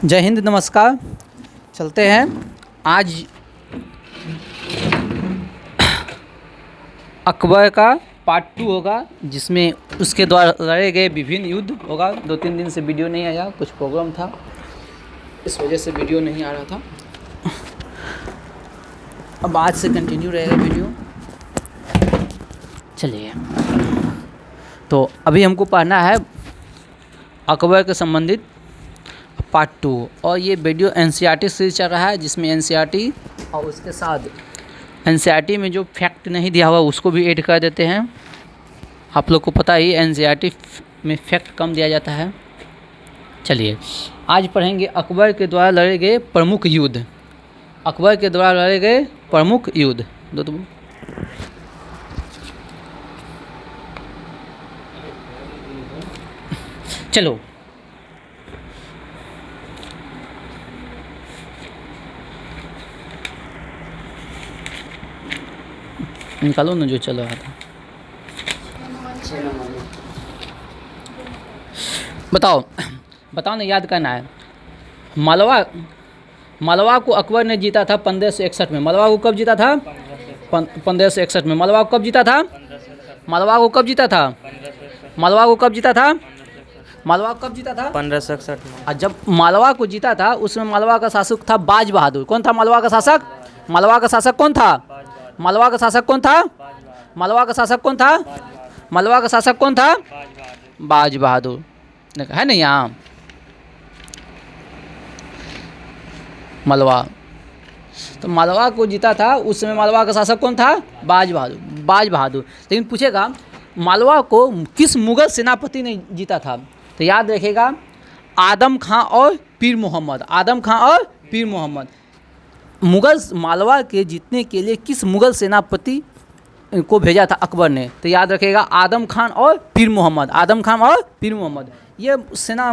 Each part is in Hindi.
जय हिंद, नमस्कार। चलते हैं। आज अकबर का पार्ट 2 होगा, जिसमें उसके द्वारा लड़े गए विभिन्न युद्ध होगा। 2-3 दिन से वीडियो नहीं आया, कुछ प्रॉब्लम था, इस वजह से वीडियो नहीं आ रहा था। अब आज से कंटिन्यू रहेगा वीडियो। चलिए, तो अभी हमको पढ़ना है अकबर के संबंधित पार्ट 2, और ये वीडियो एनसीईआरटी सीरीज चल रहा है, जिसमें एनसीईआरटी और उसके साथ एनसीईआरटी में जो फैक्ट नहीं दिया हुआ उसको भी ऐड कर देते हैं। आप लोग को पता ही एनसीईआरटी में फैक्ट कम दिया जाता है। चलिए, आज पढ़ेंगे अकबर के द्वारा लड़े गए प्रमुख युद्ध। अकबर के द्वारा लड़े गए प्रमुख युद्ध। चलो, निकालो ना जो चल रहा था। बताओ ना, याद करना है। मालवा को अकबर ने जीता था 1561 में। मालवा को कब जीता था? 1561 में। मालवा को कब जीता था? मालवा को कब जीता था? मालवा को कब जीता था? मालवा को कब जीता था? 1561 में। और जब मालवा को जीता था, उसमें मालवा का शासक था बाज बहादुर। कौन था मालवा का शासक? मालवा का शासक कौन था? मालवा का शासक कौन था? मालवा का शासक कौन था? मालवा का शासक कौन था? बाज बहादुर है ना यहाँ। मालवा, तो मालवा को जीता था, उस समय मालवा का शासक कौन था? बाज बहादुर। लेकिन पूछेगा मालवा को किस मुगल सेनापति ने जीता था, तो याद रखिएगा आदम खां और पीर मोहम्मद। आदम खां और पीर मोहम्मद। मुगल मालवा के जीतने के लिए किस मुगल सेनापति को भेजा था अकबर ने, तो याद रखिएगा आदम खान और पीर मोहम्मद। आदम खान और पीर मोहम्मद। ये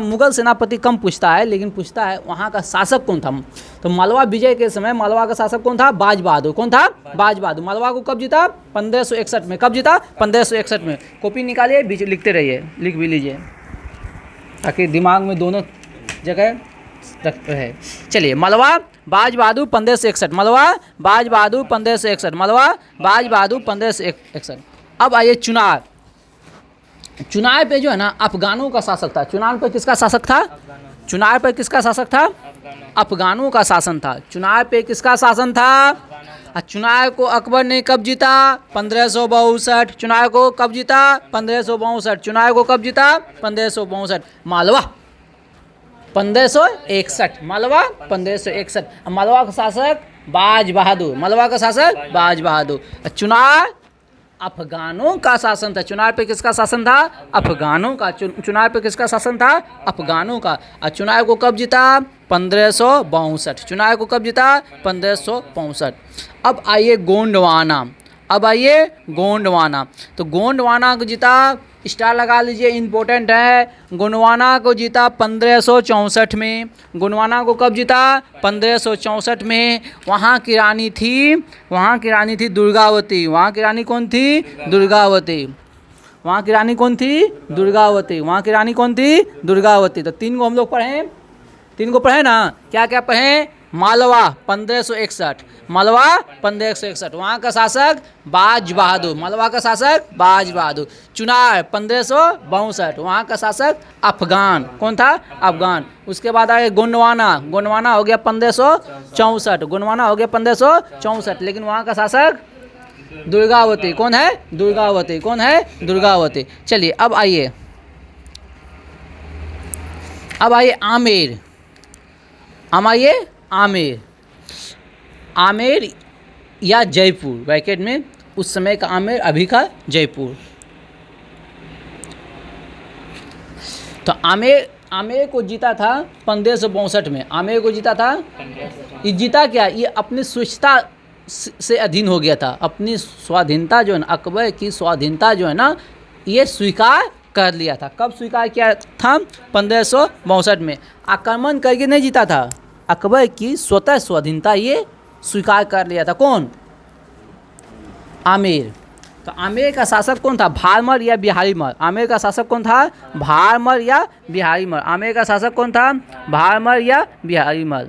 मुगल सेनापति कम पूछता है, लेकिन पूछता है वहाँ का शासक कौन था। तो मालवा विजय के समय मालवा का शासक कौन था? बाज बहादुर। कौन था? बाज बहादुर। मालवा को कब जीता? 1561 में। कब जीता? 1561 में। कॉपी निकालिए, बीच लिखते रहिए, लिख भी लीजिए, ताकि दिमाग में दोनों जगह रहे। चलिए, मालवा बाज बहादुर 1561। मालवा बाज बहादुर 1561। मालवा बाज बहादुर 1561। अब आइए चुनार। चुनार पे जो है ना अफगानों का शासक था। चुनार पे किसका शासक था? चुनार पे किसका शासक था? अफगानों का शासन था। चुनार पे किसका शासन था? चुनार को अकबर ने कब जीता? 1562। चुनार को कब जीता? 1562। चुनार को कब जीता? 1562। मालवा 1561। मालवा 1561। मालवा का शासक बाज बहादुर। मालवा का शासक बाज बहादुर। चुनार अफगानों का शासन था। चुनार पे किसका शासन था? अफगानों का। चुनार पे किसका शासन था? अफगानों का। और चुनार को कब जीता? 1562। चुनार को कब जीता? 1562। अब आइए गोंडवाना। तो गोंडवाना को जीता, स्टार लगा लीजिए, इम्पोर्टेंट है। गोंडवाना को जीता 1564 में। गोंडवाना को कब जीता? 1564 में। वहाँ की रानी थी दुर्गावती। वहाँ की रानी कौन थी? दुर्गावती। वहाँ की रानी कौन थी? दुर्गावती। वहाँ की रानी कौन थी? दुर्गावती। तो 3 को हम लोग पढ़ें। 3 को पढ़े ना, क्या क्या पढ़ें? मालवा 1561। मालवा 1561। वहाँ का शासक बाज बहादुर। मालवा का शासक बाज बहादुर। चुनार 1562। वहाँ का शासक अफगान। कौन था? अफगान। उसके बाद आए गोंडवाना। गोंडवाना हो गया 1564। गोंडवाना हो गया 1564, लेकिन वहाँ का शासक दुर्गावती। कौन है? दुर्गावती। कौन है? दुर्गावती। चलिए, अब आइए आमेर। आमेर या जयपुर, ब्रैकेट में उस समय का आमेर, अभी का जयपुर। तो आमेर को जीता था 1562 में। आमेर को जीता था। ये जीता क्या? ये अपनी स्वेच्छता से अधीन हो गया था। अपनी स्वाधीनता जो है ना, अकबर की स्वाधीनता जो है ना, ये स्वीकार कर लिया था। कब स्वीकार किया था? 1562 में। आक्रमण करके नहीं जीता था, अकबर की स्वतः स्वाधीनता ये स्वीकार कर लिया था। कौन? आमेर। तो आमेर का शासक कौन था, भारमल या बिहारीमल? आमेर का शासक कौन था, भारमल या बिहारीमल? आमेर का शासक कौन था, भारमल या बिहारीमल?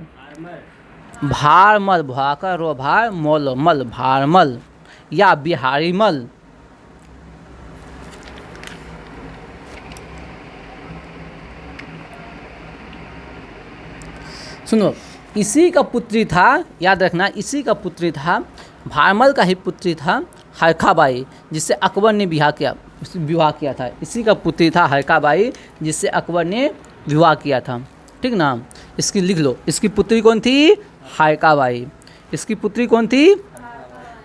भारमल, भाकर रो भार मोल मल, भारमल या बिहारीमल? सुनो, इसी का पुत्री था, याद रखना, इसी का पुत्री था, भारमल का ही पुत्री था हरखाबाई, जिससे अकबर ने विवाह किया था। इसी का पुत्री था हरखाबाई, जिससे अकबर ने विवाह किया था। ठीक ना, इसकी लिख लो, इसकी पुत्री कौन थी, हरखाबाई। इसकी पुत्री कौन थी,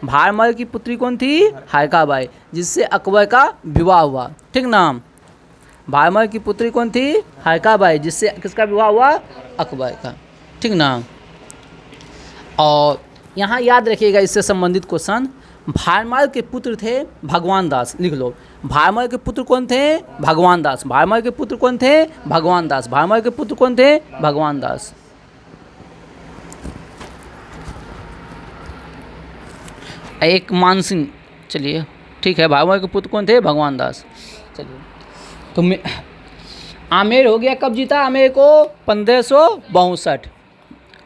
भारमल की पुत्री कौन थी, हरखाबाई, जिससे अकबर का विवाह हुआ। ठीक ना, भारमल की पुत्री कौन थी, हरखाबाई, जिससे किसका विवाह हुआ, अकबर का। ठीक ना, और यहाँ याद रखिएगा इससे संबंधित क्वेश्चन, भारमल के पुत्र थे भगवान दास। लिख लो, भारमल के पुत्र कौन थे, भगवान दास। भारमल के पुत्र कौन थे, भगवान दास। भारमल के पुत्र कौन थे, भगवान दास। एक मानसिंह, चलिए ठीक है, भारमल के पुत्र कौन थे, भगवान दास। चलिए, तो आमेर हो गया, कब जीता आमेर को, 1562।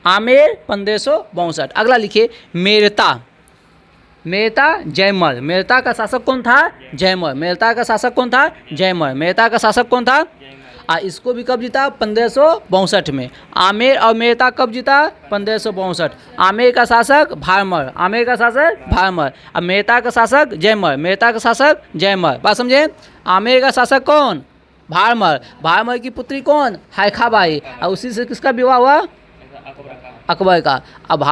आमेर 1562। अगला लिखिए मेरता। मेरता जयमल। मेरता का शासक कौन था, जयमल। मेरता का शासक कौन था, जयमल। मेरता का शासक कौन था, इसको भी कब जीता, 1562 में। आमेर और मेरता कब जीता, 1562। आमेर का शासक भारमल, आमेर का शासक भारमल, अब मेरता का शासक जयमल, मेरता का शासक जयमल। बात समझे, आमेर का शासक कौन, भारमल। भारमल की पुत्री कौन, हरखाबाई, और उसी से किसका विवाह हुआ, अकबर का। अब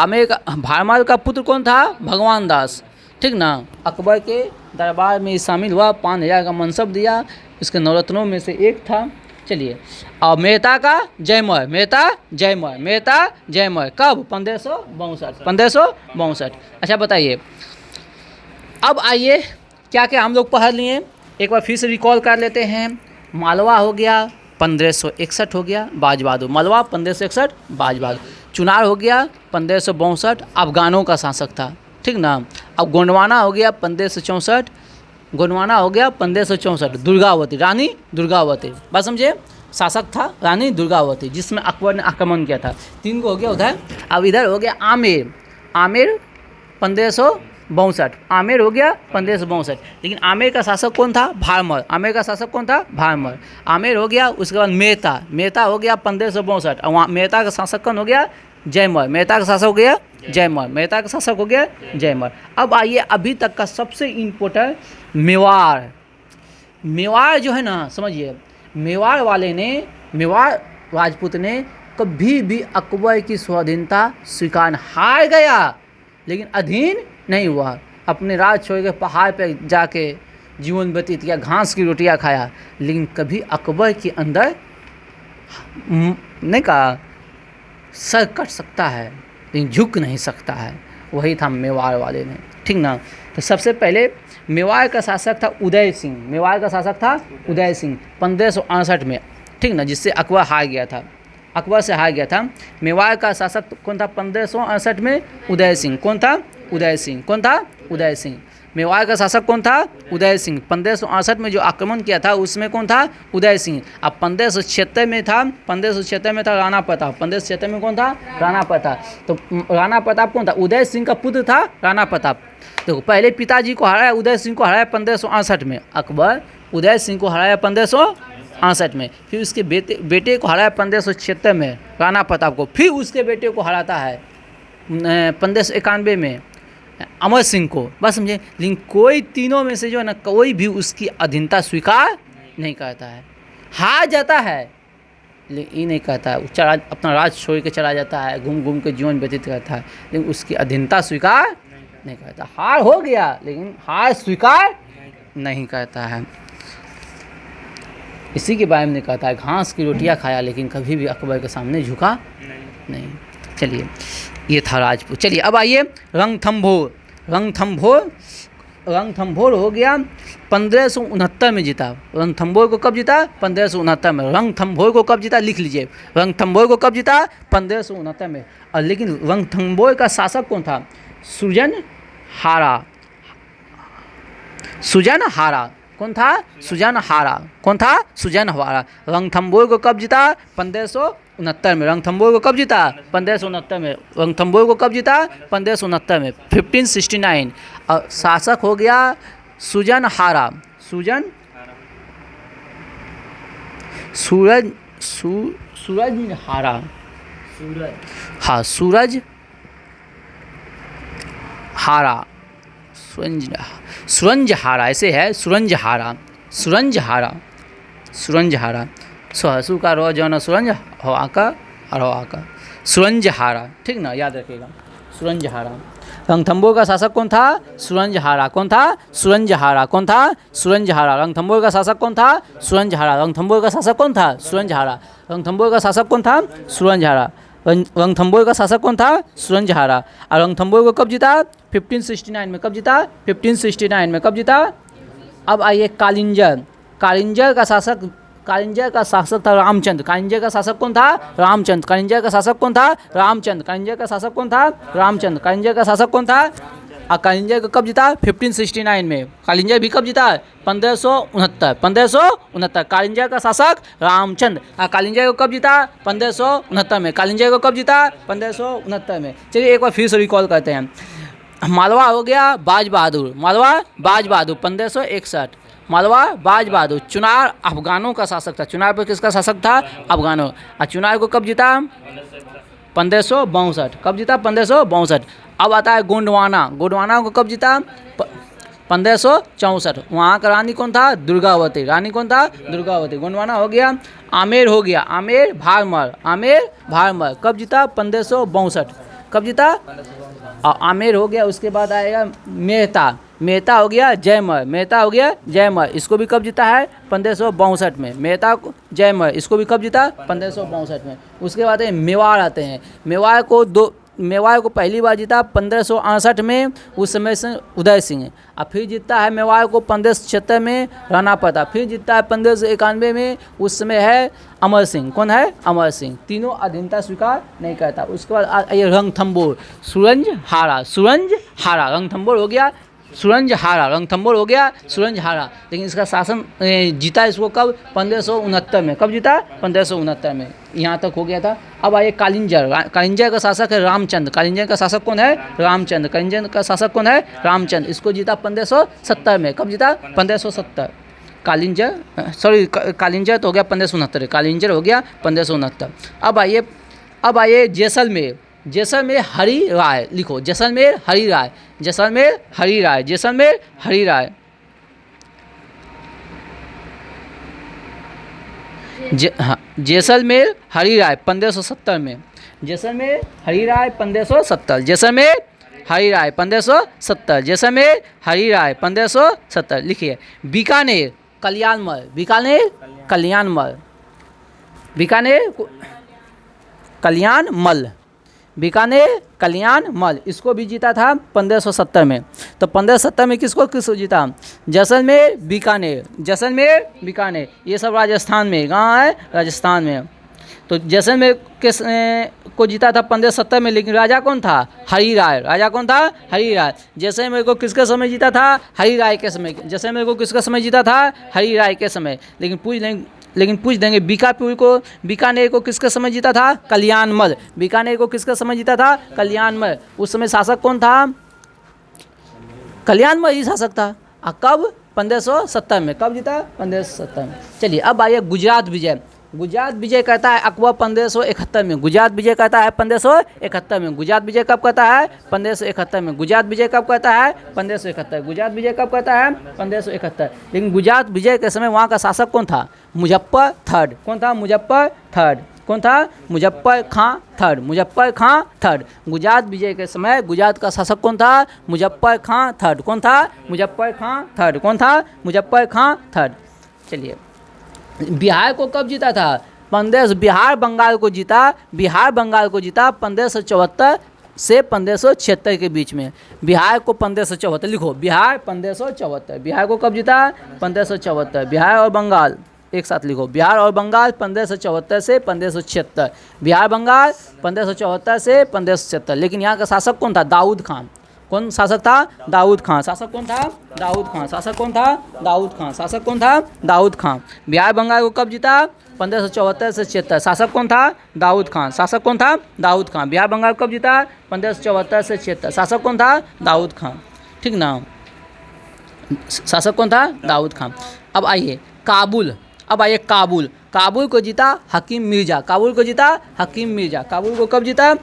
भारमल का पुत्र कौन था, भगवान दास। ठीक ना, अकबर के दरबार में शामिल हुआ, 5000 का मनसब दिया, इसके नवरत्नों में से एक था। चलिए, और मेहता का जयमल, मेहता जयमल, मेहता जयमल, कब, 1562, 1562। अच्छा बताइए, अब आइए क्या क्या हम लोग पढ़ लिए, एक बार फिर से रिकॉल कर लेते हैं। मालवा हो गया, 1561 हो गया, बाज बहादुर। मालवा 1561, बाज बहादुर। चुनार हो गया 1562, अफगानों का शासक था। ठीक ना, अब गोंडवाना हो गया 1564, गोंडवाना हो गया 1564। दुर्गावती, रानी दुर्गावती, बात समझे, शासक था रानी दुर्गावती, जिसमें अकबर ने आक्रमण किया था। 3 को हो गया उधर। अब इधर हो गया आमेर, आमेर 1562, आमेर हो गया 1562। लेकिन आमेर का शासक कौन था, भारमल। आमेर का शासक कौन था, भारमल। आमेर हो गया, उसके बाद मेहता, मेहता हो गया 1562, और वहाँ मेहता का शासक कौन हो गया, जयमल। मेहता का शासक हो गया जयमल, मेहता का शासक हो गया जयमल। अब आइए अभी तक का सबसे इम्पोर्टेंट, मेवाड़। मेवाड़ जो है ना, समझिए, मेवाड़ वाले ने, मेवाड़ राजपूत ने कभी भी अकबर की स्वाधीनता स्वीकार, हार गया लेकिन अधीन नहीं हुआ। अपने राज छोड़ के पहाड़ पे जाके जीवन व्यतीत किया, घास की रोटियां खाया, लेकिन कभी अकबर के अंदर नहीं कहा सर कट सकता है लेकिन झुक नहीं सकता है, वही था मेवाड़ वाले ने। ठीक ना, तो सबसे पहले मेवाड़ का शासक था उदय सिंह। मेवाड़ का शासक था उदय सिंह 1568 में। ठीक ना, जिससे अकबर हार गया था, अकबर से हार गया था। मेवाड़ का शासक कौन था 1568 में, उदय सिंह। कौन था, उदय सिंह। कौन था, उदय सिंह। मेवाड़ का शासक कौन था, उदय सिंह। 1568 में जो आक्रमण किया था उसमें कौन था, उदय सिंह। अब 1576 में था, 1576 में था राणा प्रताप। 1576 में कौन था, राणा प्रताप। तो राणा प्रताप कौन था, उदय सिंह का पुत्र था राणा प्रताप। देखो, पहले पिताजी को हराया, उदय सिंह को हराया 1568 में। अकबर उदय सिंह को हराया 1568 में, फिर उसके बेटे को हराया 1576 में, राणा प्रताप को। फिर उसके बेटे को हराता है 1591 में, अमर सिंह को। बस समझे, लेकिन कोई तीनों में से जो है ना, कोई भी उसकी अधीनता स्वीकार नहीं करता है। हार जाता है लेकिन ये नहीं कहता है, चला अपना राज छोड़ के चला जाता है, घूम घूम के जीवन व्यतीत करता है, लेकिन उसकी अधीनता स्वीकार नहीं करता। हार हो गया लेकिन हार स्वीकार नहीं करता है। इसी के बारे में कहता है, घास की रोटियां खाया लेकिन कभी भी अकबर के सामने झुका नहीं। चलिए, ये था राजपूत। चलिए अब आइए रणथंभौर। रणथंभौर, रणथंभौर हो गया 1569 में जीता। रणथंभौर को कब जीता, 1569 में। रणथंभौर को कब जीता, लिख लीजिए, रणथंभौर को कब जीता, 1569 में। और लेकिन रणथंभौर का शासक कौन था, सुरजन हारा। सुजन हारा। कौन था? सुजन हारा। कौन था? सुजन हारा। रणथंभौर को कब जीता? 1569 में। रणथंभौर को कब जीता? 1569 में। रणथंभौर को कब जीता? 1569 में, 1569। और शासक हो गया सुजन हारा। सुजन सूरज सूरज हारा। हाँ, सूरज हारा। सुरंज हारा ऐसे है, सुरंज हारा। सुरंज हारा। सुरंज हारा। सहसु का रो जन सुरंज, हवा का और हवा का सुरंज हारा। ठीक ना, याद रखिएगा, सुरंज हारा। रणथंभौर का शासक कौन था? सुरंज हारा। कौन था? सुरंज हारा। कौन था? सुरंज हारा। रणथंभौर का शासक कौन था? सुरंज हारा। रणथंभौर का शासक कौन था? सुरंज हारा। रणथंभौर का शासक कौन था? सुरंज हारा। रणथंभौर का शासक कौन था? सुरंज हारा। और रणथंभौर को कब जीता? 1569 में। कब जीता? 1569 में। कब जीता? अब आइए कालिंजर। कालिंजर का शासक था रामचंद्र। कालिंजर का शासक कौन था? रामचंद्र। कालिंजर का शासक कौन था? रामचंद्र। कालिंजर का शासक कौन था? रामचंद्र। कालिंजर का शासक कौन था? और कालिंजर को कब जीता? 1569 में। कालिंजर भी कब जीता? 1569। 1569। कालिंजर का शासक रामचंद्र। और कालिंजर को कब जीता? 1569 में। कालिंजर को कब जीता? 1569 में। चलिए एक बार फिर से रिकॉल करते हैं। मालवा हो गया बाज बहादुर। मालवा बाज बहादुर 1561। मालवा बाज बहादुर। चुनार अफगानों का शासक था। चुनार पर किसका शासक था? अफगानों। और चुनार को कब जीता? 1562। कब जीता? 1562। अब आता है गोंडवाना। गोंडवाना को कब जीता? 1564। वहाँ का रानी कौन था? दुर्गावती। रानी कौन था? दुर्गावती। गोंडवाना हो गया। आमेर हो गया। आमेर भारमल। आमेर भारमल कब जीता? 1562। कब जीता? और आमेर हो गया। उसके बाद आएगा मेहता। मेहता हो गया जयमल। मेहता हो गया जयमल। इसको भी कब जीता है? 1562 में। मेहता को जयमल, इसको भी कब जीता? 1562 में। उसके बाद मेवाड़ आते हैं। मेवाड़ को पहली बार जीता 1568 में, उस समय से उदय सिंह। और फिर जीतता है मेवाड़ को 1576 में राणा प्रताप। फिर जीतता है 1591 में, उस समय है अमर सिंह। कौन है? अमर सिंह। तीनों अधीनता स्वीकार नहीं करता। उसके बाद ये रणथंभौर। सुरंज हारा। सुरंज हारा। रणथंभौर हो गया सुरंज हारा। रणथंभौर हो गया सुरंज हारा। लेकिन इसका शासन जीता इसको कब? 1569 में। कब जीता? 1569 में। यहाँ तक हो गया था। अब आइए कालिंजर। कालिंजर का शासक है रामचंद्र। कालिंजर का शासक कौन है? रामचंद्र। कालिंजर का शासक कौन है? रामचंद्र। इसको जीता 1570 में। कब जीता? 1570। कालिंजर कालिंजर तो हो गया 1569। कालिंजर हो गया 1569। अब आइए जैसलमेर। जैसलमेर हरि राय। लिखो जैसलमेर हरि राय। जैसलमेर हरि राय। जैसलमेर हरि राय। जैसलमेर हरि राय 1570 में। जैसलमेर हरि राय 1570। जैसलमेर हरि राय 1570। जैसलमेर हरि राय 1570। लिखिए बीकानेर कल्याणमल। बीकानेर कल्याणमल। बीकानेर कल्याणमल। बीकानेर कल्याणमल इसको भी जीता था 1570 में। तो 1570 में किसको जीता? जैसलमेर बीकानेर। जैसलमेर बीकानेर ये सब राजस्थान में, कहाँ है? राजस्थान में। तो जैसलमेर को जीता था 1570 में, लेकिन राजा कौन था? हरि राय। राजा कौन था? हरि राय। जैसलमेर को किसके समय जीता था? हरि राय के समय। जैसलमेर को किसके समय जीता था? हरि राय के समय। लेकिन पूछ देंगे बीकानेर को किसके समय जीता था? कल्याणमल। बीकानेर को किसके समय जीता था? कल्याणमल। उस समय शासक कौन था? कल्याणमल ही शासक था। कब? 1570 में। कब जीता? 1570 में। चलिए अब आइए गुजरात विजय। गुजरात विजय कहता है अकबर 1571 में। गुजरात विजय कहता है 1571 में। गुजरात विजय कब कहता है? 1571 में। गुजरात विजय कब कहता है? 1571। गुजरात विजय कब कहता है? 1571। लेकिन गुजरात विजय के समय वहाँ का शासक कौन था? मुजफ्फर थर्ड। कौन था? मुजफ्फर थर्ड। कौन था? मुजफ्फर खां थर्ड। मुजफ्फर खां थर्ड। गुजरात विजय के समय गुजरात का शासक कौन था? मुजफ्फर खां थर्ड। कौन था? मुजफ्फर खां थर्ड। कौन था? मुजफ्फर खां थर्ड। चलिए बिहार को कब जीता था? बिहार बंगाल को जीता। बिहार बंगाल को जीता 1574 से 1576 के बीच में। बिहार को 1574 लिखो। बिहार 1574। बिहार को कब जीता? 1574। बिहार और बंगाल एक साथ लिखो। बिहार और बंगाल 1574 से 1576। बिहार बंगाल 1574 से 1576। लेकिन यहाँ का शासक कौन था? दाऊद खान। कौन शासक था? दाऊद खान। शासक कौन था? दाऊद खान। शासक कौन था? दाऊद खान। शासक कौन था? दाऊद खान। बिहार बंगाल को कब जीता? 1574 से 76। शासक कौन था? दाऊद खान। शासक कौन था? दाऊद खान। बिहार बंगाल कब जीता? 1574 से 76। शासक कौन था? दाऊद खान। ठीक ना, शासक कौन था? दाऊद खान। अब आइए काबुल। अब आइए काबुल। काबुल को जीता हकीम मिर्जा। काबुल को जीता हकीम मिर्जा। काबुल को कब जीता?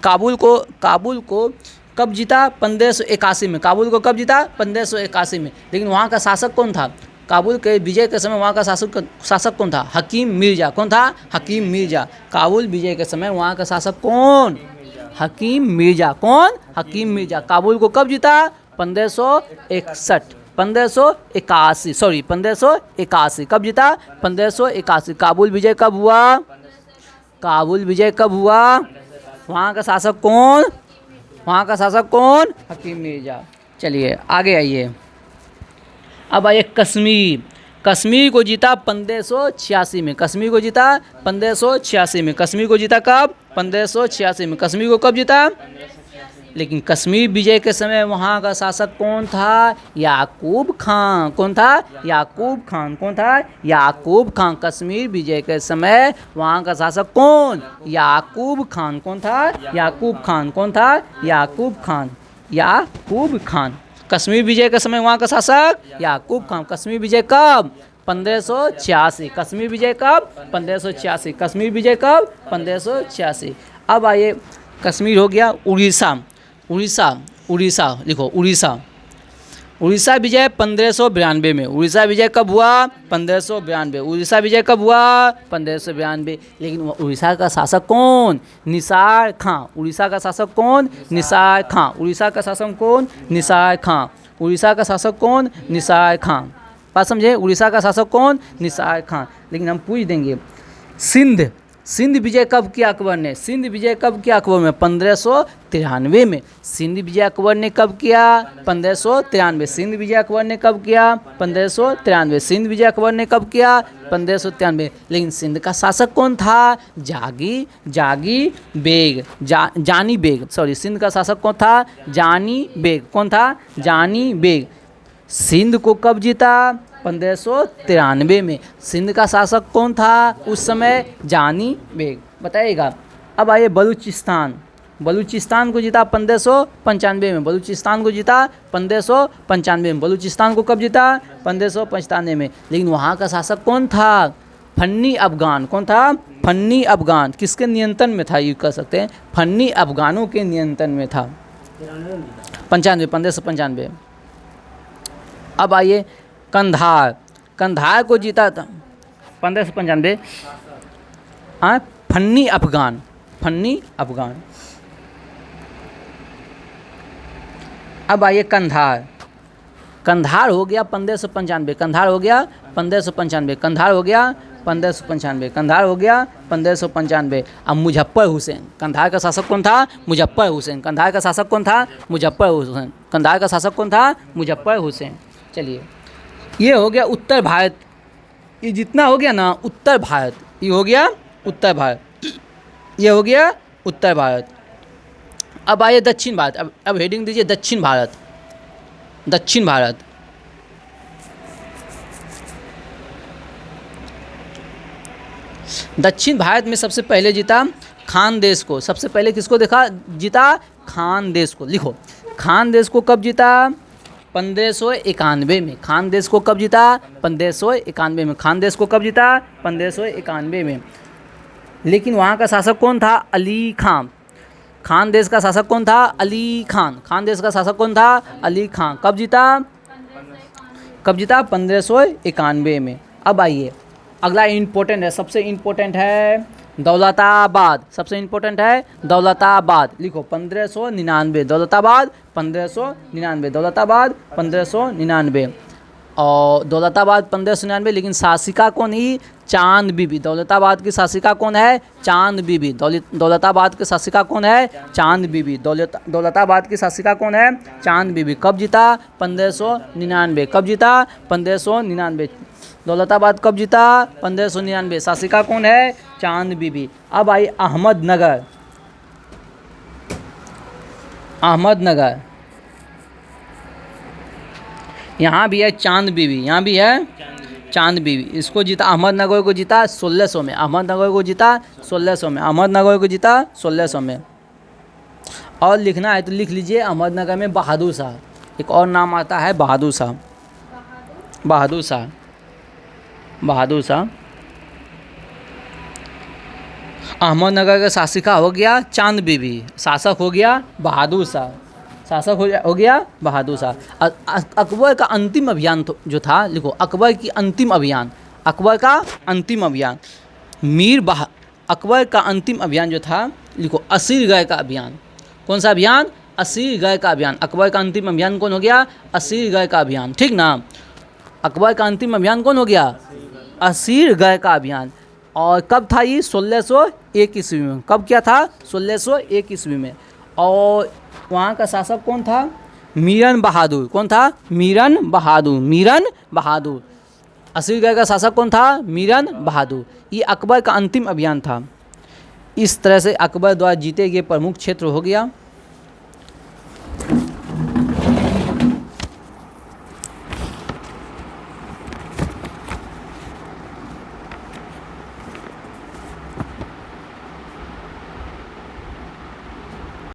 काबुल को कब जीता? 1581 में। काबुल को कब जीता? 1581 में। लेकिन वहाँ का शासक कौन था? काबुल के विजय के समय वहाँ का शासक कौन था? हकीम मिर्जा। कौन था? हकीम मिर्जा। काबुल विजय के समय वहाँ का शासक कौन? हकीम मिर्जा। कौन? हकीम मिर्जा। काबुल को कब जीता? 1581। 1581 कब जीता? 1581। काबुल विजय कब हुआ? काबुल विजय कब हुआ? वहाँ का शासक कौन? वहाँ का शासक कौन? हकीम मिर्जा। चलिए आगे आइए। अब आइए कश्मीर। कश्मीर को जीता 1586 में। कश्मीर को जीता 1586 में। कश्मीर को जीता कब? 1586 में। कश्मीर को कब जीता? लेकिन कश्मीर विजय के समय वहाँ का शासक कौन था? याकूब खान। कौन था? याकूब खान। कौन था? याकूब खान। कश्मीर विजय के समय वहाँ का शासक कौन? याकूब खान। कौन था? याकूब खान। कौन था? याकूब खान। याकूब खान। कश्मीर विजय के समय वहाँ का शासक याकूब खान। कश्मीर विजय कब? 1586। कश्मीर विजय कब? 1586। कश्मीर विजय कब? 1586। अब आइए कश्मीर हो गया। उड़ीसा। उड़ीसा लिखो। उड़ीसा विजय 1592 में। उड़ीसा विजय कब हुआ? 1592। उड़ीसा विजय कब हुआ? 1592। लेकिन उड़ीसा का शासक कौन? निसार खां। उड़ीसा का शासक कौन? निसार खां। उड़ीसा का शासक कौन? निसार खां। उड़ीसा का शासक कौन? निसार खां। बात समझे? उड़ीसा का शासक कौन? निसार खां। लेकिन हम पूछ देंगे सिंध विजय कब किया अकबर ने? सिंध विजय कब किया अकबर में? 1593 में। सिंध विजय अकबर ने कब किया? 1593। सिंध विजय अकबर ने कब किया? 1593। सिंध विजय अकबर ने कब किया? 1593। लेकिन सिंध का शासक कौन था? जानी बेग। सिंध का शासक कौन था? जानी बेग। कौन था? जानी बेग। सिंध को कब जीता? 1593 में। सिंध का शासक कौन था उस समय? जानी बेग। बताइएगा। अब आइए बलूचिस्तान। बलूचिस्तान को जीता 1595 में। बलूचिस्तान को जीता 1595 में। बलूचिस्तान को कब जीता? 1595 में। लेकिन वहाँ का शासक कौन था? फन्नी अफगान। कौन था? फन्नी अफगान। किसके नियंत्रण में था? ये कह सकते हैं फन्नी अफगानों के नियंत्रण में था। 1595। अब आइए कंधार। कंधार को जीता था 1595। हाँ, फन्नी अफगान। अब आइए कंधार। कंधार हो गया 1595। कंधार हो गया 1595। कंधार हो गया 1595। कंधार हो गया 1595। अब मुजफ्फर हुसैन। कंधार का शासक कौन था? मुजफ्फर हुसैन। कंधार का शासक कौन था? मुजफ्फर हुसैन। कंधार का शासक कौन था? मुजफ्फर हुसैन। चलिए, ये हो गया उत्तर भारत। ये जितना हो गया ना उत्तर भारत, ये हो गया उत्तर भारत। ये हो गया उत्तर भारत। अब आइए दक्षिण भारत। अब हेडिंग दीजिए दक्षिण भारत। दक्षिण भारत। दक्षिण भारत में सबसे पहले जीता खानदेश को। सबसे पहले किसको देखा? जीता खानदेश को। लिखो, खानदेश को कब जीता? 1591 में। खानदेश को कब जीता? 1591 में। खानदेश को कब जीता? 1591 में। लेकिन वहाँ का शासक कौन था? अली खान। खानदेश का शासक कौन था? अली खान। खानदेश का शासक कौन था? अली खान। कब जीता? 1591 में। अब आइए अगला इम्पोर्टेंट है, सबसे इम्पोर्टेंट है दौलताबाद। सबसे इम्पोर्टेंट है दौलताबाद। लिखो 1599। दौलताबाद 1599। दौलताबाद 1599। और दौलताबाद 1599। लेकिन शासिका कौन ही? चांद बीबी। दौलताबाद की शासिका कौन है? चांद बीबी। दौलताबाद की शासिका कौन है? चांद बीबी। दौलताबाद की शासिका कौन है? चांद बीबी। कब जीता? 1599। कब जीता? 1599। दौलताबाद कब जीता? 1599। शासिका कौन है? चांद बीबी। अब आई अहमदनगर। अहमदनगर, यहाँ भी है चांद बीबी, यहाँ भी है चांद बीबी, इसको जीता, अहमदनगर को जीता 1600 में, अहमदनगर को जीता 1600 में, अहमदनगर को जीता 1600 में। और लिखना है तो लिख लीजिए अहमदनगर में बहादुर शाह, एक और नाम आता है बहादुर शाह, बहादुर शाह, बहादुर शाह। अहमदनगर का शासिका हो गया चांद बीबी, शासक हो गया बहादुर शाह, शासक हो गया बहादुर शाह। अकबर का अंतिम अभियान जो था, लिखो अकबर की अंतिम अभियान, अकबर का अंतिम अभियान, अकबर का अंतिम अभियान जो था, लिखो असीरगढ़ का अभियान। कौन सा अभियान? असीरगढ़ का अभियान। अकबर का अंतिम अभियान कौन हो गया? असीरगढ़ का अभियान, ठीक ना। अकबर का अंतिम अभियान कौन हो गया? असीरगढ़ का अभियान। और कब था ये? 1601 ईस्वी में। कब क्या था? 1601 ईस्वी में। और वहाँ का शासक कौन था? मीरन बहादुर। कौन था? मीरन बहादुर, मीरन बहादुर। असीरगढ़ का शासक कौन था? मीरन बहादुर। ये अकबर का अंतिम अभियान था। इस तरह से अकबर द्वारा जीते गए प्रमुख क्षेत्र हो गया